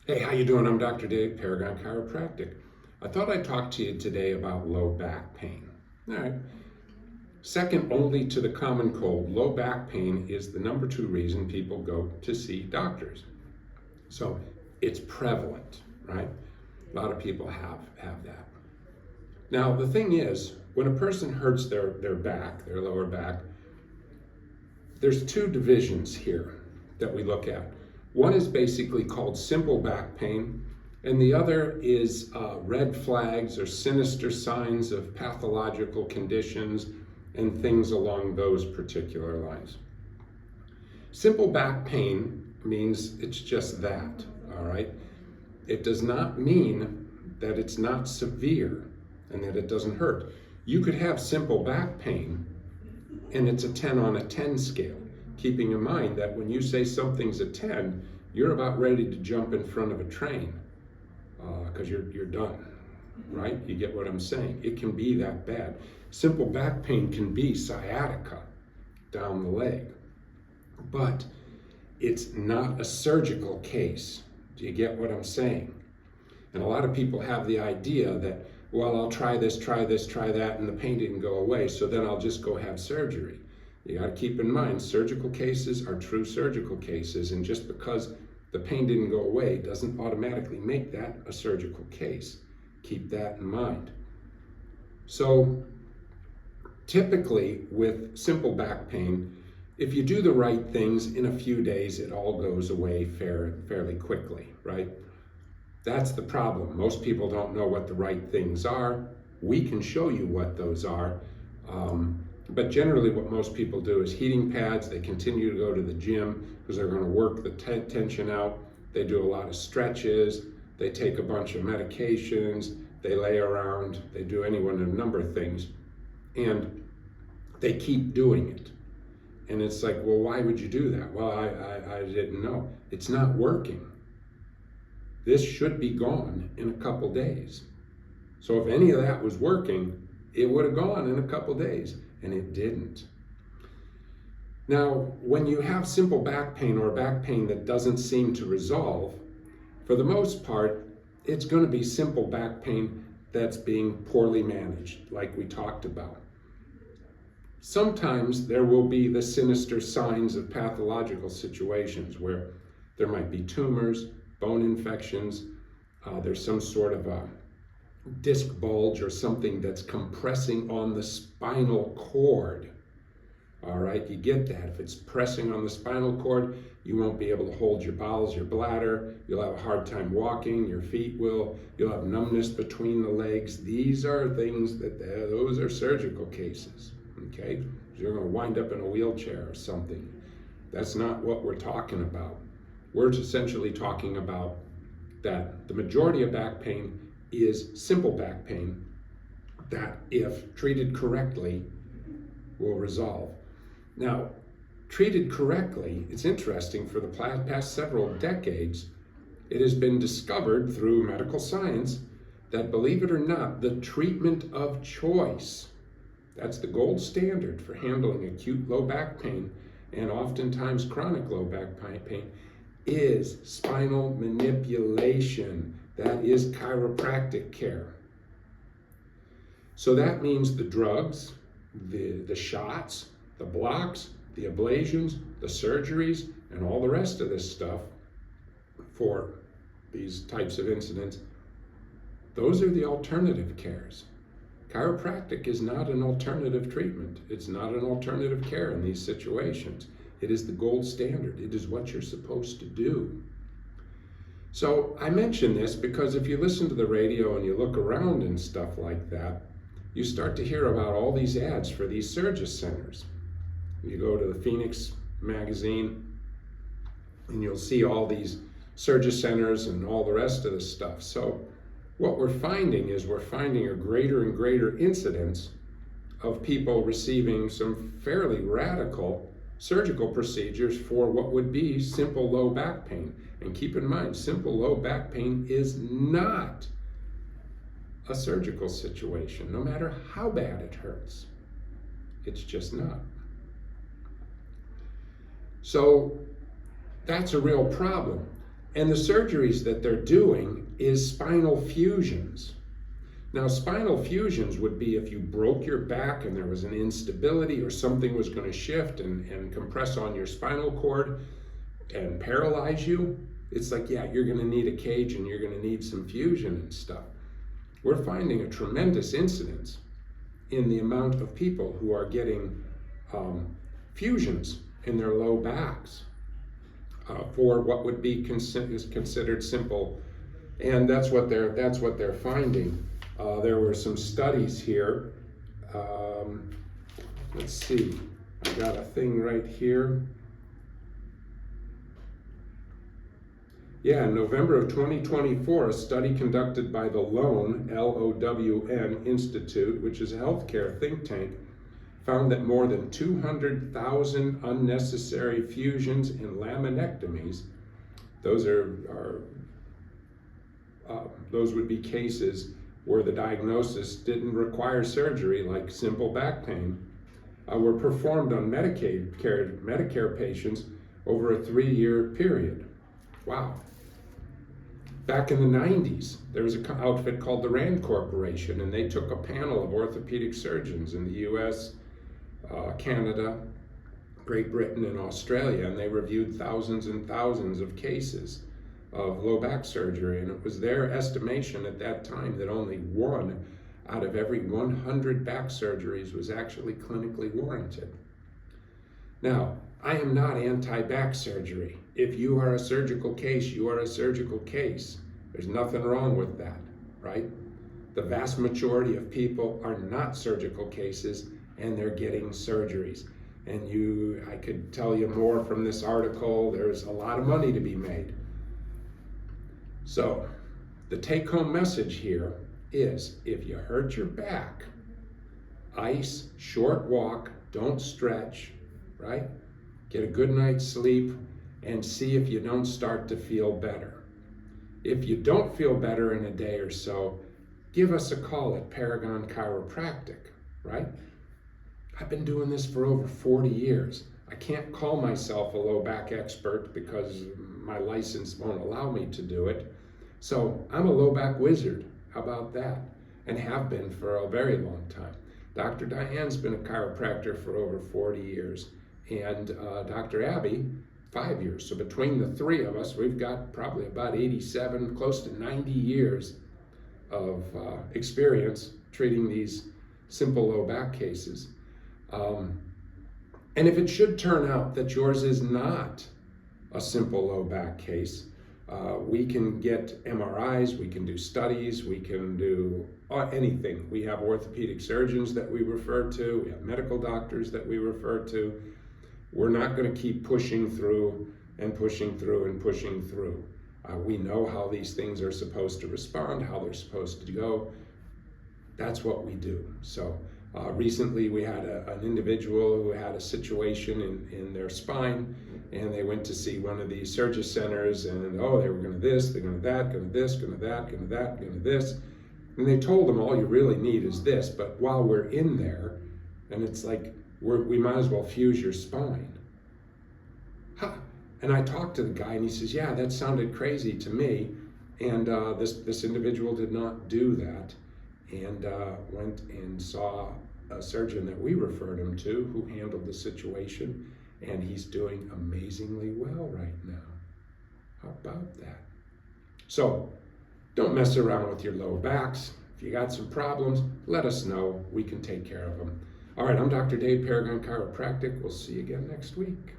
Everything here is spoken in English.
Hey, how you doing? I'm Dr. Dave, Paragon Chiropractic. I thought I'd talk to you today about low back pain. All right. Second only to the common cold, low back pain is the number 2 reason people go to see doctors. So it's prevalent, right? A lot of people have that. Now, the thing is, when a person hurts their back, their lower back, there's 2 divisions here that we look at. One is basically called simple back pain, and the other is red flags or sinister signs of pathological conditions and things along those particular lines. Simple back pain means it's just that, all right? It does not mean that it's not severe and that it doesn't hurt. You could have simple back pain and it's a 10 on a 10 scale, keeping in mind that when you say something's a 10, you're about ready to jump in front of a train because you're done, right? You get what I'm saying? It can be that bad. Simple back pain can be sciatica down the leg, but it's not a surgical case. Do you get what I'm saying? And a lot of people have the idea that, well, I'll try this, try that, and the pain didn't go away, so then I'll just go have surgery. You got to keep in mind, surgical cases are true surgical cases, and just because the pain didn't go away doesn't automatically make that a surgical case. Keep that in mind. So typically with simple back pain, if you do the right things, in a few days it all goes away fairly quickly, right? That's the problem. Most people don't know what the right things are. We can show you what those are. But generally what most people do is heating pads. They continue to go to the gym because they're going to work the tension out. They do a lot of stretches. They take a bunch of medications. They lay around. They do a number of things. And they keep doing it. And it's like, well, why would you do that? Well, I didn't know. It's not working. This should be gone in a couple days. So if any of that was working, it would have gone in a couple days, and it didn't. Now, when you have simple back pain or back pain that doesn't seem to resolve, for the most part, it's going to be simple back pain that's being poorly managed, like we talked about. Sometimes there will be the sinister signs of pathological situations where there might be tumors, bone infections, there's some sort of a disc bulge or something that's compressing on the spinal cord. All right, you get that. If it's pressing on the spinal cord, you won't be able to hold your bowels, your bladder. You'll have a hard time walking. Your feet will. You'll have numbness between the legs. These are things those are surgical cases. Okay, you're going to wind up in a wheelchair or something. That's not what we're talking about. We're essentially talking about that the majority of back pain is simple back pain that, if treated correctly, will resolve. Now, treated correctly, it's interesting, for the past several decades, it has been discovered through medical science that, believe it or not, the treatment of choice, that's the gold standard for handling acute low back pain and oftentimes chronic low back pain, is spinal manipulation. That is chiropractic care. So that means the drugs, the shots, the blocks, the ablations, the surgeries, and all the rest of this stuff for these types of incidents, those are the alternative cares. Chiropractic is not an alternative treatment. It's not an alternative care in these situations. It is the gold standard. It is what you're supposed to do. So I mention this because if you listen to the radio and you look around and stuff like that, you start to hear about all these ads for these Surgery centers. You go to the Phoenix magazine and you'll see all these Surgery centers and all the rest of this stuff. So what we're finding is we're finding a greater and greater incidence of people receiving some fairly radical surgical procedures for what would be simple low back pain. And keep in mind, simple low back pain is not a surgical situation, no matter how bad it hurts. It's just not. So that's a real problem. And the surgeries that they're doing is spinal fusions. Now, spinal fusions would be if you broke your back and there was an instability or something was going to shift and compress on your spinal cord and paralyze you. It's like, yeah, you're going to need a cage and you're going to need some fusion and stuff. We're finding a tremendous incidence in the amount of people who are getting fusions in their low backs for what would be considered simple, and that's what they're finding. There were some studies here. Let's see, I got a thing right here. Yeah, in November of 2024, a study conducted by the Lown, L-O-W-N Institute, which is a healthcare think tank, found that more than 200,000 unnecessary fusions and laminectomies, those would be cases where the diagnosis didn't require surgery, like simple back pain, were performed on Medicare patients over a 3-year period. Wow. Back in the 90s, there was an outfit called the Rand Corporation, and they took a panel of orthopedic surgeons in the US, Canada, Great Britain, and Australia, and they reviewed thousands and thousands of cases of low back surgery, and it was their estimation at that time that only 1 out of every 100 back surgeries was actually clinically warranted. Now, I am not anti-back surgery. If you are a surgical case, you are a surgical case. There's nothing wrong with that, right? The vast majority of people are not surgical cases, and they're getting surgeries. And I could tell you more from this article. There's a lot of money to be made. So the take-home message here is, if you hurt your back, ice, short walk, don't stretch, right? Get a good night's sleep and see if you don't start to feel better. If you don't feel better in a day or so, give us a call at Paragon Chiropractic, right? I've been doing this for over 40 years. I can't call myself a low back expert because my license won't allow me to do it. So I'm a low back wizard. How about that? And have been for a very long time. Dr. Diane's been a chiropractor for over 40 years, and Dr. Abby, 5 years. So between the 3 of us, we've got probably about 87, close to 90 years of experience treating these simple low back cases. And if it should turn out that yours is not a simple low back case, we can get MRIs, we can do studies, we can do anything. We have orthopedic surgeons that we refer to, we have medical doctors that we refer to. We're not going to keep pushing through and pushing through and pushing through. We know how these things are supposed to respond, how they're supposed to go. That's what we do. So recently we had an individual who had a situation in their spine, and they went to see one of these surgery centers, and they were going to this, they're going to that, going to this, going to that, going to that, going to this. And they told them all you really need is this, but while we're in there, and it's like, we might as well fuse your spine. Huh. And I talked to the guy, and he says, yeah, that sounded crazy to me. And this individual did not do that, and went and saw a surgeon that we referred him to who handled the situation, and he's doing amazingly well right now. How about that? So don't mess around with your low backs. If you got some problems, let us know. We can take care of them. All right, I'm Dr. Dave, Paragon Chiropractic. We'll see you again next week.